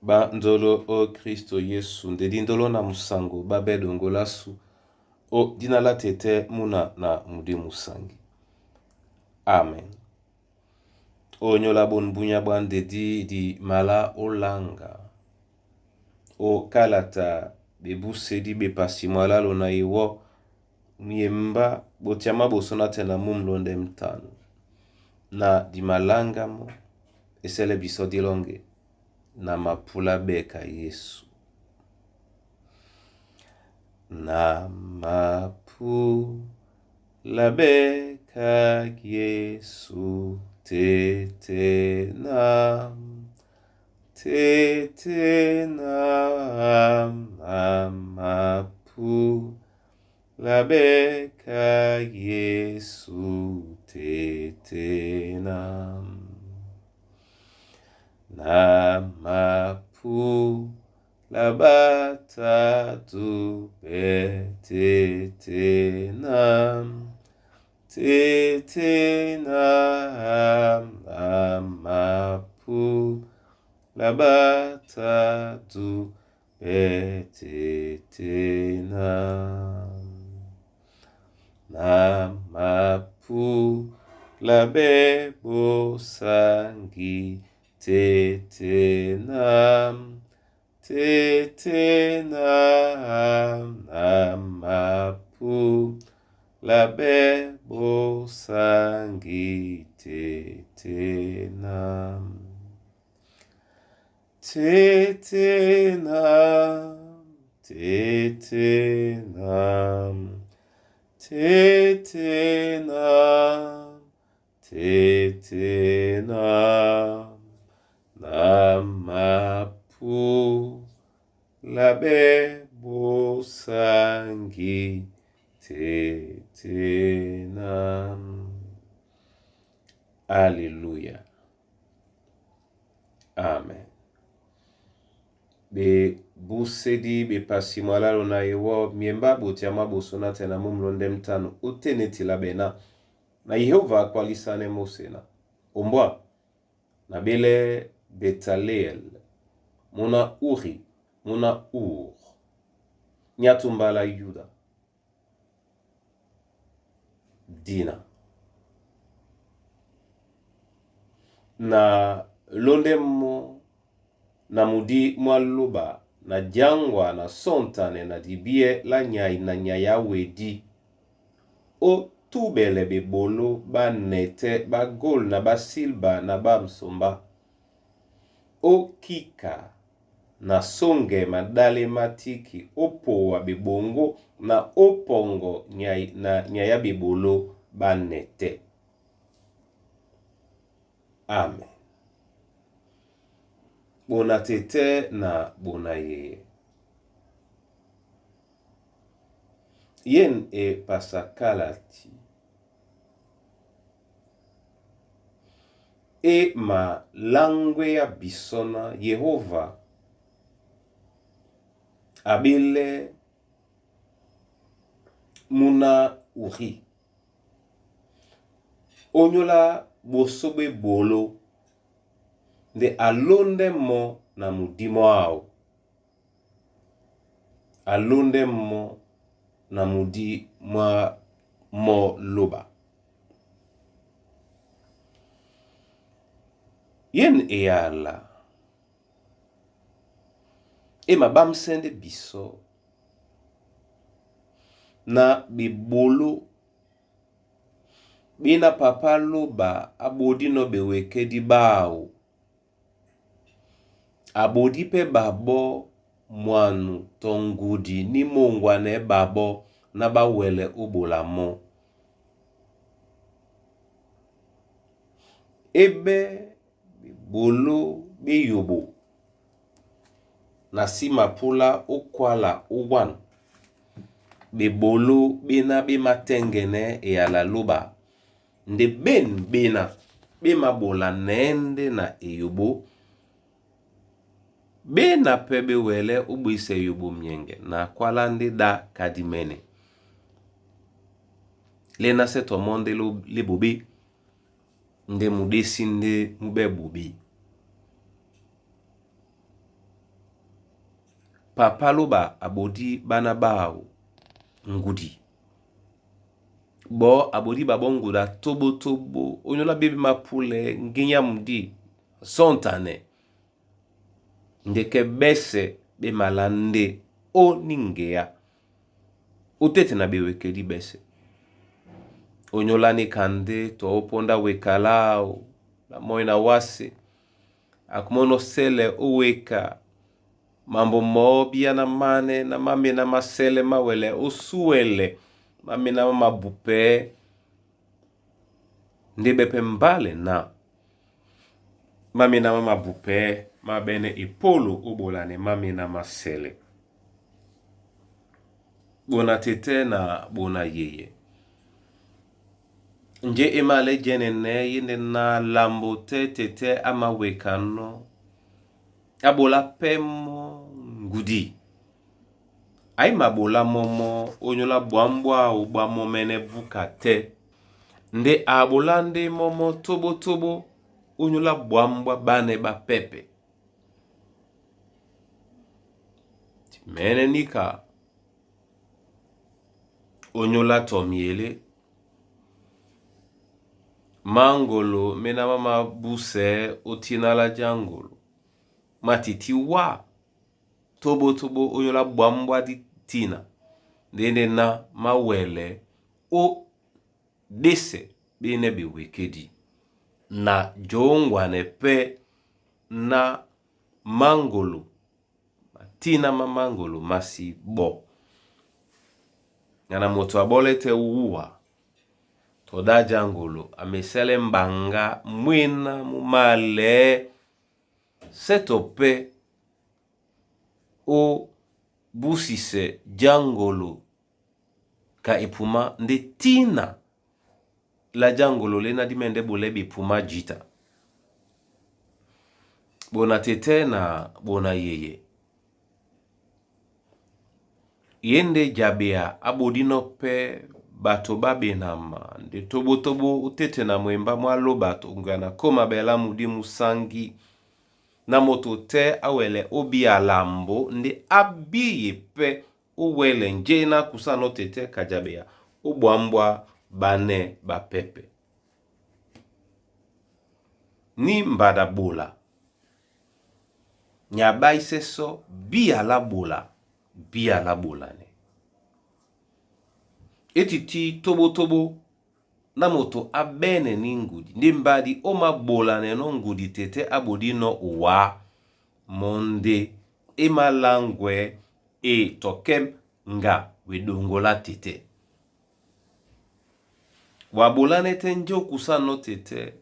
Ba nzolo o Kristo Yesu ndedi ndolo na musango babedo ngolasu o dina la tete muna na mude musangi. Amen. O nyola bon bunya bandedi di mala olanga. O kalata bebuse di bepasimwala lona iwo miemba botiama bosona tena mumlonde mtano. Na di malanga mo esele biso dilonge. Na mapula beka Yesu. Na mapula beka Yesu tete na mapula beka Yesu tete na mapula batatu tete na mapula batatu tete na mapula bebo sangi tete na mapula bebo sangi tete na mapula bebo sangi tete na. Alleluia. Amen. Be busedi be pasimwala lona iwo miemba botiama bosona tena mumlonde mtano uteneti la bena na Yehova kwalisane mosena ombwa na bele Betaleel muna Uri muna Ur nyatumbala Yuda dina na londe mo na mudi mwaluba na jangwa na sontane na dibie la nyai na nyaya wedi o tubele bebolo ba nete ba gol na ba silba na ba msomba o kika na songe madale matiki opo wa bebongo na opongo nyai na nyaya bebolo ba nete. Amen. Bona tete na bona ye. Yen e pasakalati. E ma langwe ya bisona Yehova. Abile muna Uri. Onyola bosobe bolo. De alonde mo na mudimo ao. Alonde mo na mudi mo loba. Yen e ala. E mabam sende biso. Na bibolo. Bina papa loba abodi no beweke di bao. Abodi pe babo mwanu tongudi ni mongwane babo na bawele ubola mo. Ebe bolo biyobo na simapula okwala uwan. Bebolo bina bimatengene e ala loba. Nde ben bina bimabola nende na eyobo. Bena pebe wele ubise yobo mnyenge na kwalande da kadimene. Lena seto monde le bobe. Nde mudesi nde mube bobe. papa loba abodi bana bao ngudi. Bo abodi babo nguda tobo tobo. Onyola bebe mapule nginya mdi. Sontane. Ndeke bese be malande o ningea. Utete na be wekedi bese. Onyola ni kande to oponda wekalao. La moina wase. Akumono sele uweka. Mambo mobia na mane na mami na masele mawele usuele. Mami na mabupe. Ndibepe mbale na. Mami na mabupe. Mabene ipolo ubolane mami na masele. Bona tete na bona yeye. Nje imale jenene yende na lambo tete ama wekano. Abola pemo ngudi. Ay mabola momo onyola bwambwa uba momene vukate. Nde abola nde momo tobo tobo onyola bwambwa bane ba pepe. Mene nika onyola tomiele. Mangolo mena mama buse otinala jangolo. Matiti wa tobo tobo onyola bwambwa di tina. Dende na mawele o dese bene be wekedi. Na jongwane pe na mangolo. Tina mangolo masi bo. Ngana moto abolete uwa. Toda jangolo amesele mbanga mwina mumale setope o busise jangolo ka ipuma nde tina la jangolo lena dimende bolebi ipuma jita. Bona tete na bona yeye. Yende jabea abodino pe bato babe nama. Nde tobo tobo utete na mwemba mwalo bato ngana koma bela mudi musangi. Na moto te awele obi alambo. Nde abiye pe uwele njena kusano tete kajabea. Ubwambwa bane ba pepe. Ni mbada bola. Nyabai seso biya la bola. Biya la bola ne. Etiti tobo tobo na moto abene ni ngudi. Ndi mbadi oma bola ne no ngudi tete abodi no uwa monde ema langwe e tokem nga wedongola tete. Wabola nete njo kusano tete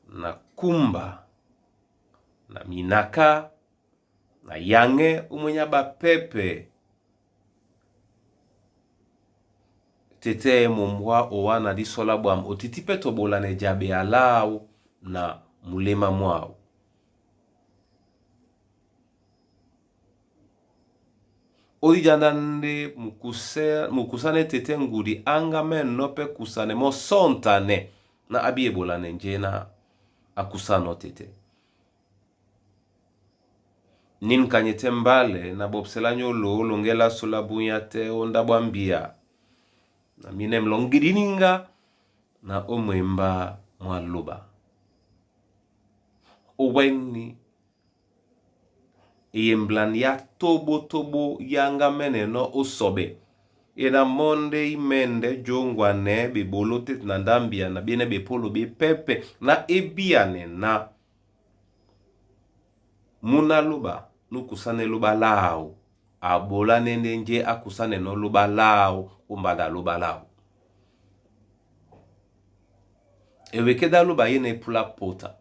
na kumba na minaka na yange umwenya ba pepe tete mumwa owana di sola bwam otitipe tobola ne jabe alao na mulema mwao. Oijanda nde mukusane tete ngudi anga men nope kusane mo sontane na abiye bola ne njena akusano tete. Nin kanyete mbale na bobselanyo lo longela sola bunyate onda bwambia. Na mine mlongidininga na omwemba mwaluba. Oweni yemblan ya tobo tobo yanga mene no osobe. Ena monde imende jongwane be bolote na ndambia na biene be polo be pepe na ebiane na muna luba nukusane luba lao. Abola nende nje akusane no luba lao umbada luba lao. Ewekeda luba yene pula pota.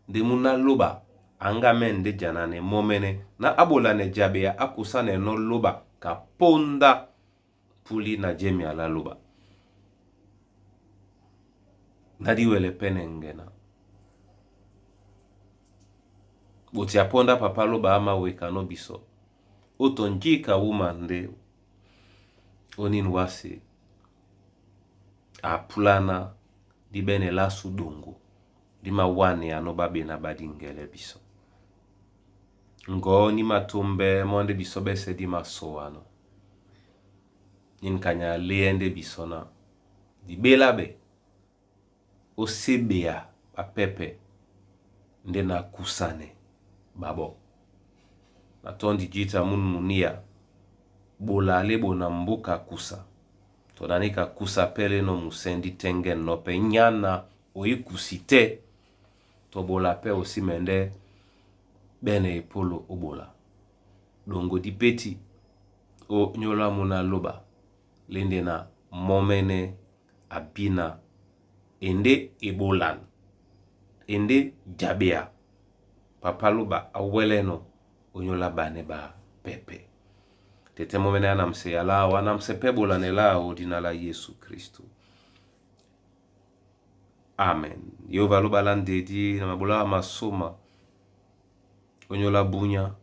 De muna luba anga mende janane momene na abola ne jabe ya akusane no luba kaponda puli na jemi ala luba. Nadiwele penengena. Boti aponda papa luba ama wekano biso. Otonjika umande onin wasi apulana di bene la sudungu di mawane ano babe na badingele biso. ngo ni matumbe monde bisobe se di masoano nin kanya leende bisona di belabe o sebea a pepe nde na kusane babo na tondi jita mun munia bola lebo na mbuka kusa to nanika kusa pele no musendi tengen no pe nyana o ikusite to bola pe o simende bene polo obola dongo di peti o nyola muna loba lende na momene abina ende ebolan ende jabea papaluba aweleno onyola bane ba pepe tete momene anamse yalawa anamse pebola nelao dina la Yesu Kristu. Amen. Yehova luba landedi na mabula masoma onyola bunya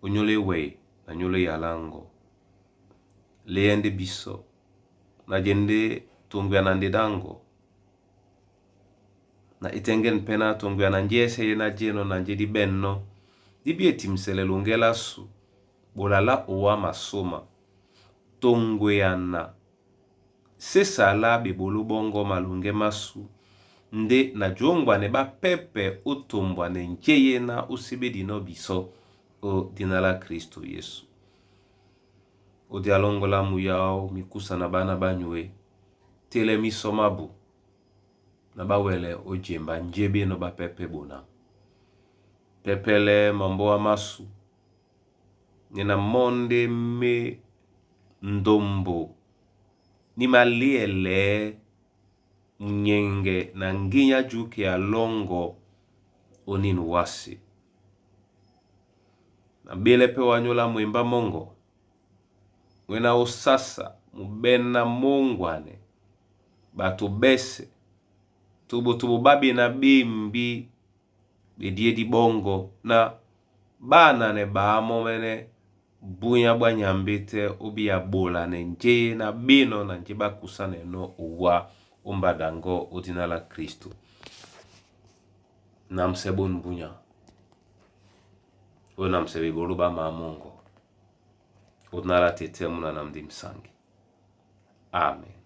onyole we na nyole yalango leende biso na jende tungwe na ndedango na itengen pena tungwe na njese na jeno na njedi benno dibieti msele lungela su bolala owa masoma tungwe na sesa la bibulu bongo malunge masu nde na jongwa ne ba pepe utumbwa ne njeye na usibedi no biso o dinala Kristo Yesu. O dialongo la muyao mikusa na bana banywe tele misomabu na bawele o jemba njebe no ba pepe bona pepele mamboa masu nina monde me ndombo ni maliele nyenge na nginya juke ya longo oninu wasi na bele pe wanyola mwimba mongo wena osasa mubena mongwane batu bese tubu babi na bimbi bedie di bongo na bana ne ba momene bunya bwanyambite obi ya bola ne nje na bino na njiba kusane no uwa umbadango odinala Kristu namsebon bunya o namsebe boluba mamongo odinala tete muna namdi msangi. Amen.